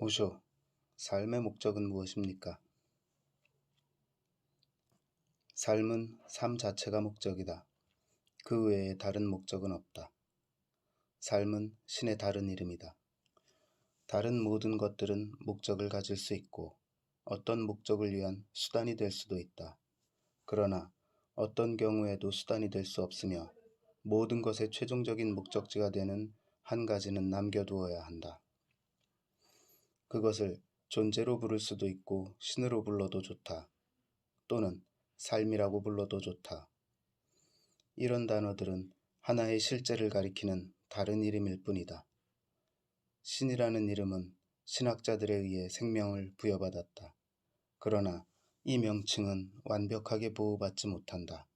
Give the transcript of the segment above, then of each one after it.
오쇼, 삶의 목적은 무엇입니까? 삶은 삶 자체가 목적이다. 그 외에 다른 목적은 없다. 삶은 신의 다른 이름이다. 다른 모든 것들은 목적을 가질 수 있고 어떤 목적을 위한 수단이 될 수도 있다. 그러나 어떤 경우에도 수단이 될 수 없으며 모든 것의 최종적인 목적지가 되는 한 가지는 남겨두어야 한다. 그것을 존재로 부를 수도 있고 신으로 불러도 좋다. 또는 삶이라고 불러도 좋다. 이런 단어들은 하나의 실제를 가리키는 다른 이름일 뿐이다. 신이라는 이름은 신학자들에 의해 생명을 부여받았다. 그러나 이 명칭은 완벽하게 보호받지 못한다.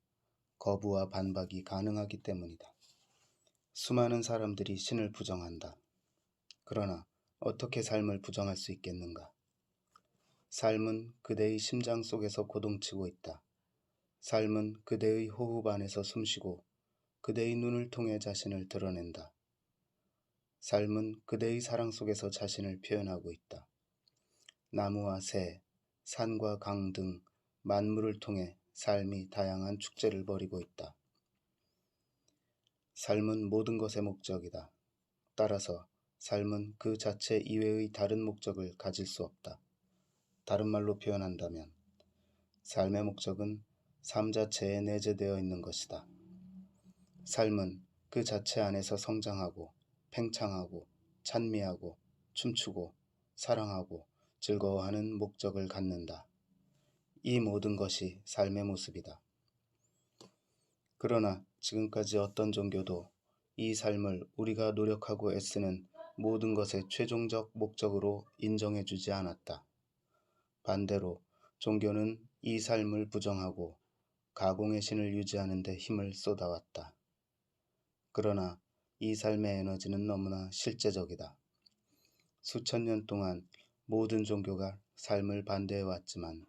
거부와 반박이 가능하기 때문이다. 수많은 사람들이 신을 부정한다. 그러나 어떻게 삶을 부정할 수 있겠는가? 삶은 그대의 심장 속에서 고동치고 있다. 삶은 그대의 호흡 안에서 숨쉬고 그대의 눈을 통해 자신을 드러낸다. 삶은 그대의 사랑 속에서 자신을 표현하고 있다. 나무와 새, 산과 강 등 만물을 통해 삶이 다양한 축제를 벌이고 있다. 삶은 모든 것의 목적이다. 따라서 삶은 그 자체 이외의 다른 목적을 가질 수 없다. 다른 말로 표현한다면 삶의 목적은 삶 자체에 내재되어 있는 것이다. 삶은 그 자체 안에서 성장하고 팽창하고 찬미하고 춤추고 사랑하고 즐거워하는 목적을 갖는다. 이 모든 것이 삶의 모습이다. 그러나 지금까지 어떤 종교도 이 삶을 우리가 노력하고 애쓰는 모든 것의 최종적 목적으로 인정해주지 않았다. 반대로 종교는 이 삶을 부정하고 가공의 신을 유지하는 데 힘을 쏟아왔다. 그러나 이 삶의 에너지는 너무나 실제적이다. 수천 년 동안 모든 종교가 삶을 반대해왔지만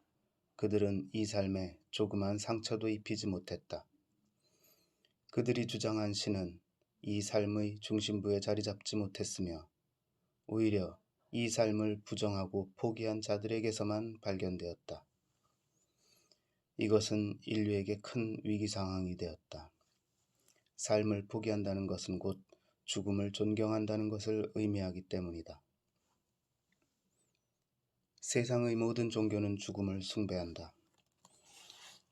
그들은 이 삶에 조그만 상처도 입히지 못했다. 그들이 주장한 신은 이 삶의 중심부에 자리 잡지 못했으며 오히려 이 삶을 부정하고 포기한 자들에게서만 발견되었다. 이것은 인류에게 큰 위기 상황이 되었다. 삶을 포기한다는 것은 곧 죽음을 존경한다는 것을 의미하기 때문이다. 세상의 모든 종교는 죽음을 숭배한다.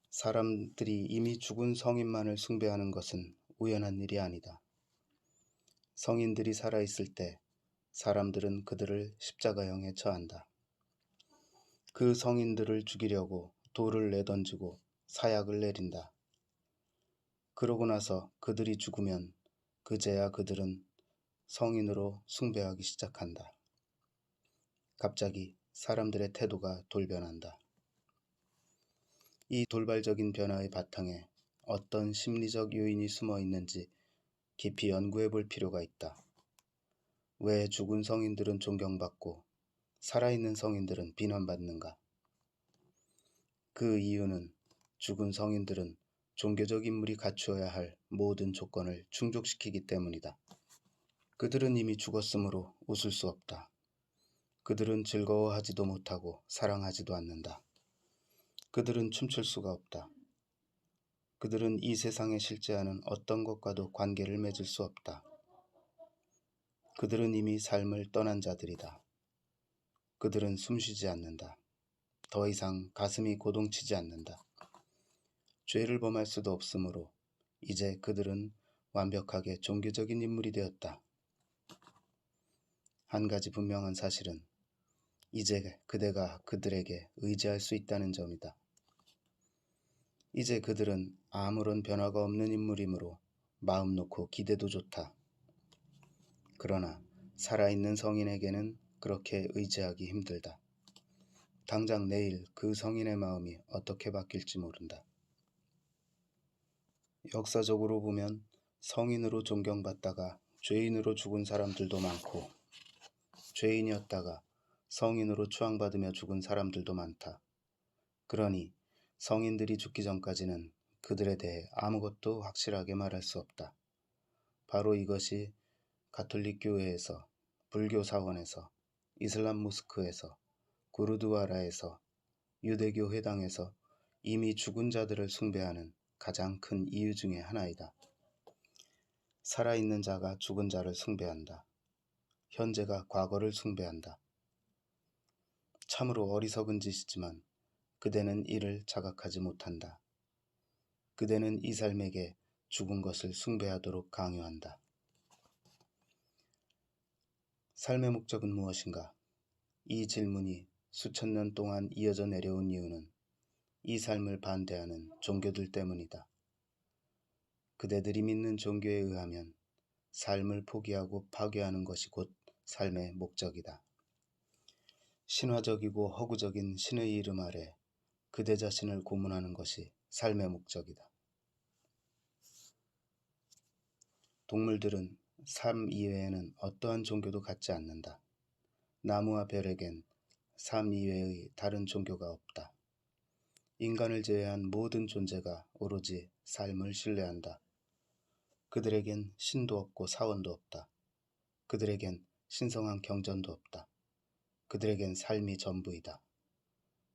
사람들이 이미 죽은 성인만을 숭배하는 것은 우연한 일이 아니다. 성인들이 살아있을 때 사람들은 그들을 십자가형에 처한다. 그 성인들을 죽이려고 돌을 내던지고 사약을 내린다. 그러고 나서 그들이 죽으면 그제야 그들은 성인으로 숭배하기 시작한다. 갑자기 사람들의 태도가 돌변한다. 이 돌발적인 변화의 바탕에 어떤 심리적 요인이 숨어 있는지 깊이 연구해 볼 필요가 있다. 왜 죽은 성인들은 존경받고 살아있는 성인들은 비난받는가? 그 이유는 죽은 성인들은 종교적 인물이 갖추어야 할 모든 조건을 충족시키기 때문이다. 그들은 이미 죽었으므로 웃을 수 없다. 그들은 즐거워하지도 못하고 사랑하지도 않는다. 그들은 춤출 수가 없다. 그들은 이 세상에 실제하는 어떤 것과도 관계를 맺을 수 없다. 그들은 이미 삶을 떠난 자들이다. 그들은 숨쉬지 않는다. 더 이상 가슴이 고동치지 않는다. 죄를 범할 수도 없으므로 이제 그들은 완벽하게 종교적인 인물이 되었다. 한 가지 분명한 사실은 이제 그대가 그들에게 의지할 수 있다는 점이다. 이제 그들은 아무런 변화가 없는 인물이므로 마음 놓고 기대도 좋다. 그러나 살아있는 성인에게는 그렇게 의지하기 힘들다. 당장 내일 그 성인의 마음이 어떻게 바뀔지 모른다. 역사적으로 보면 성인으로 존경받다가 죄인으로 죽은 사람들도 많고 죄인이었다가 성인으로 추앙받으며 죽은 사람들도 많다. 그러니 성인들이 죽기 전까지는 그들에 대해 아무것도 확실하게 말할 수 없다. 바로 이것이 가톨릭 교회에서, 불교 사원에서, 이슬람 모스크에서, 구르두아라에서, 유대교 회당에서 이미 죽은 자들을 숭배하는 가장 큰 이유 중에 하나이다. 살아있는 자가 죽은 자를 숭배한다. 현재가 과거를 숭배한다. 참으로 어리석은 짓이지만 그대는 이를 자각하지 못한다. 그대는 이 삶에게 죽은 것을 숭배하도록 강요한다. 삶의 목적은 무엇인가? 이 질문이 수천 년 동안 이어져 내려온 이유는 이 삶을 반대하는 종교들 때문이다. 그대들이 믿는 종교에 의하면 삶을 포기하고 파괴하는 것이 곧 삶의 목적이다. 신화적이고 허구적인 신의 이름 아래 그대 자신을 고문하는 것이 삶의 목적이다. 동물들은 삶 이외에는 어떠한 종교도 갖지 않는다. 나무와 별에겐 삶 이외의 다른 종교가 없다. 인간을 제외한 모든 존재가 오로지 삶을 신뢰한다. 그들에겐 신도 없고 사원도 없다. 그들에겐 신성한 경전도 없다. 그들에겐 삶이 전부이다.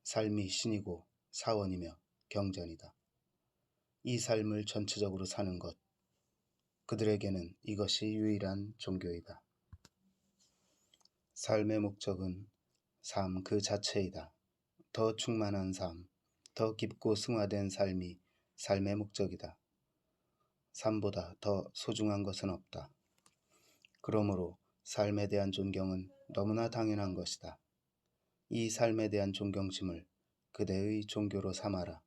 삶이 신이고 사원이며 경전이다. 이 삶을 전체적으로 사는 것, 그들에게는 이것이 유일한 종교이다. 삶의 목적은 삶 그 자체이다. 더 충만한 삶, 더 깊고 승화된 삶이 삶의 목적이다. 삶보다 더 소중한 것은 없다. 그러므로 삶에 대한 존경은 너무나 당연한 것이다. 이 삶에 대한 존경심을 그대의 종교로 삼아라.